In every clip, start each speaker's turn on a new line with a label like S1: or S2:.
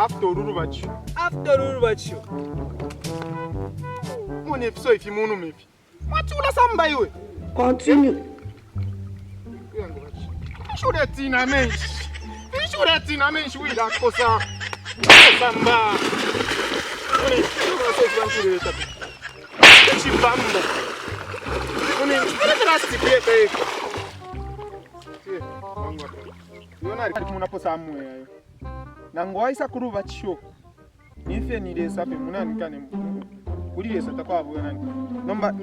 S1: After Urubachi. Mon if so if you mono me. What you somebody with?
S2: Continue.
S1: Show that thing I mean. Show that thing I mean. Show that cosa. Samba. Chibamba. Nangoisa kuruva chisho nife niresa pe munani kane kuliresa takwa nani nomba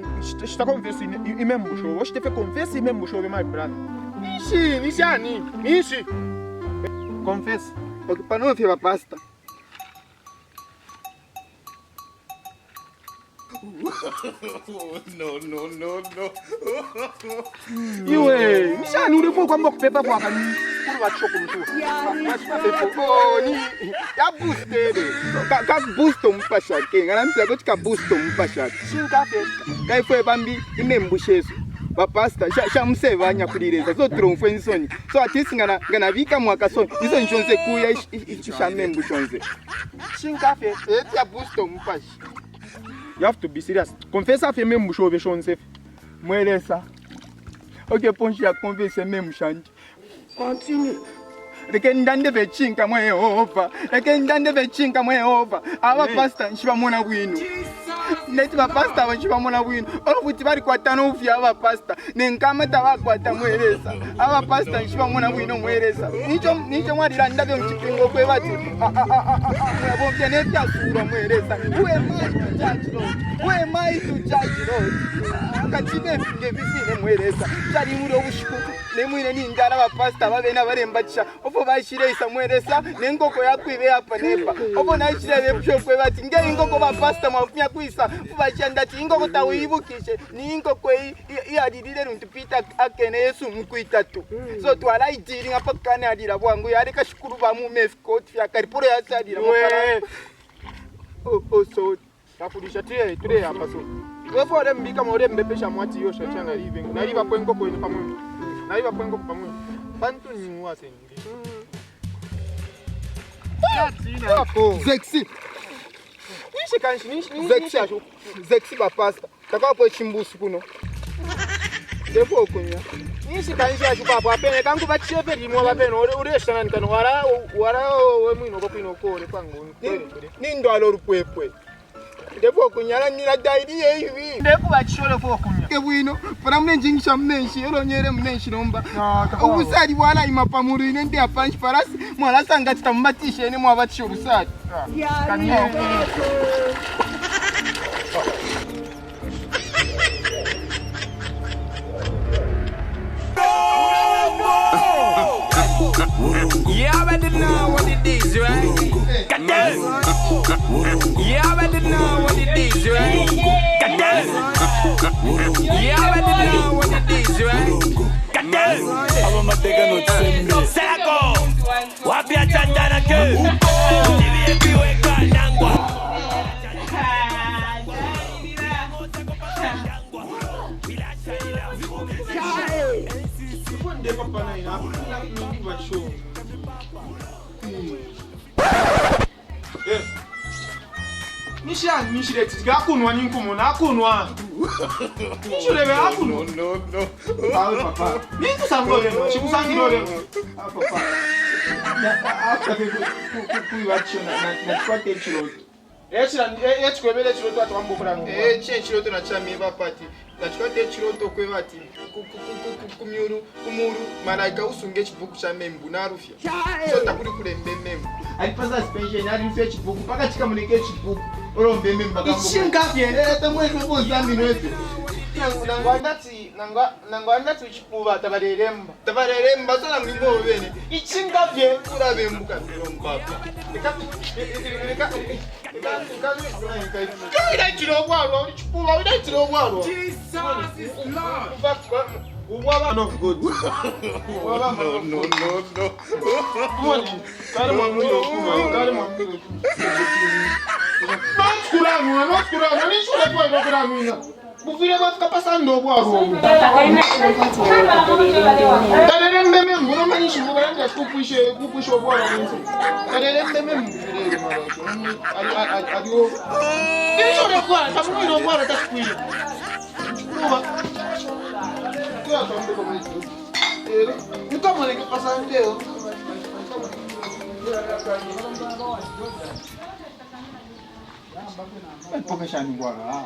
S1: shita confess imembusho woshite fe confess imembusho be my brother nishi confess
S3: Pano fe pasta.
S4: No.
S1: Iwe nishani uripo kwamba kupepa kwa kani kuruva chisho kumtu
S3: Ya boosted. Ka boost mpasha ke. Ngana mpya ko ka boost mpasha.
S1: shinkafe
S3: Kai foi bambi imembushezo. Bapasta sha msevanya kulireza so tromfo nsoni. So atisi ngana vika mwaka so. Izo nchonze kuya isha membushonze.
S1: shinkafe
S3: Ya boost mpasha.
S1: you have to be serious confess afi membusho be shonse mwelesa okay ponchi ya confess membushandi
S2: Continue.
S3: Rekendande vechinka mwe Yehova. Rekendande vechinka mwe Yehova. Aba pastor nshibamona bwino. Neti ba pastor nshibamona bwino. Olubuti bari kwatano ufya aba pastor. Nenkama tabakwata mwereza. Aba pastor nshibamona bwino mwereza. Nicho mwadira ndabyo mchipingo kwe bati. Mwabombe neti asura mwereza. Who am I to judge Lord? Who am I to judge Lord? Akachine finge bifine mwereza. Chari muri obushiku. Nemwine ninjara aba pastor babena barembacha. Opo bashire isamweresa nengoko yakwibe apa nepa opo nashire bepshokwe bati nge ingoko ba pastor mafnya kwisa bashanda ati ingoko tawibukishe ni ingoko iyadidire runtu pita akene Yesu mkwitatu so twala idiri ngapa kane adira bwangu yari kashukuru ba mu mefcoat ya kariporo ya sadira
S1: so takudisha tire hapa so wewe ore mbika more mbepesha mwati yosha changa living na liba kwengo kwenye pamoja na liba kwengo pamoja bantu ni mwase
S3: Zexi.
S1: Nishi kanshi nishi
S3: Zexi ba pastor. Takapo chimbusu kuno. Depo kunya.
S1: nishi kanshi achupa hapo apene kangu bachepe limwa bapene ureshana nkano wara we mwino ko kwino kole kwangu
S3: Ni ndo alorupwepwe. Depo kunyala nira daidi hivi.
S1: ndeku bachole fo kunya
S3: Kebwino para mnenjingisha mnenshi eronyere mnenshi nomba ubusari bwana imapamuru inende apanshi farasi mwala sanga tutambatishe ni mwabatisha ubusari
S5: You already know what it is, right? You already know what it is, right? You already know what it is, right? Sako, wapia chandana ke. Tibi weka nangwa.
S1: ndepa pana ina mingi bacho nishi leti gakunwa ninkumu nakunwa nishule be akunwa
S4: No.
S1: awe papa ningu sangole chikusangirole papa after kuiwacho na kwate chiloto echikwebele chiloto atwambukula no chiloto na chamiba pati nachikwate chiloto kwebati kumuru malaika usunge chibuku cha membu narufya so takuri kulembe membu alipaza suspension alifya chibuku paka chikamuleke chibuku olombe membu bakambuka
S3: Ichinga tamweze bozambi nwetu
S1: nangwandati uchipuva tabareremba sola mlingo bene ichinga bye kurabembuka papa ida chirogwaro chipuva ida chirogwaro Jesus Lord ubaba of God
S4: No.
S1: kare mamuyo no kuramo ni shule kwa kuramo bufire bafika pasando bwaro dalere mbeme mbona manishi mubanda kupwisha bwana mwenzi. Kadele meme mvile mara. Adio. Hicho ndio bwana, tamu ndio bwana takuile. Kuba. Kwa sababu kama hicho. Ni kama ni pasante.
S3: Poka shani bwana.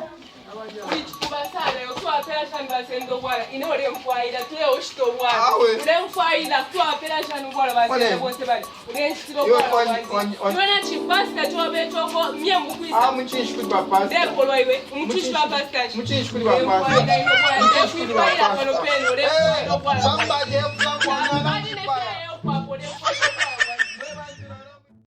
S6: Kubasale utwapera shanga sendo bwana inole mfaida tuyo ushito bwana ule mfaida twapera shanga bwana basi bose bali ule shito bwana yona chipasta chobe choko mie mukwisa
S3: Muchishi kuri papa.
S6: ndeko loiwe muchishi papa stash
S3: Muchishi kuri papa.
S6: mfaida ino bwana ndeko bwana kono peno ule bwana
S3: Somebody help someone.
S6: bwana ne peo kwa pole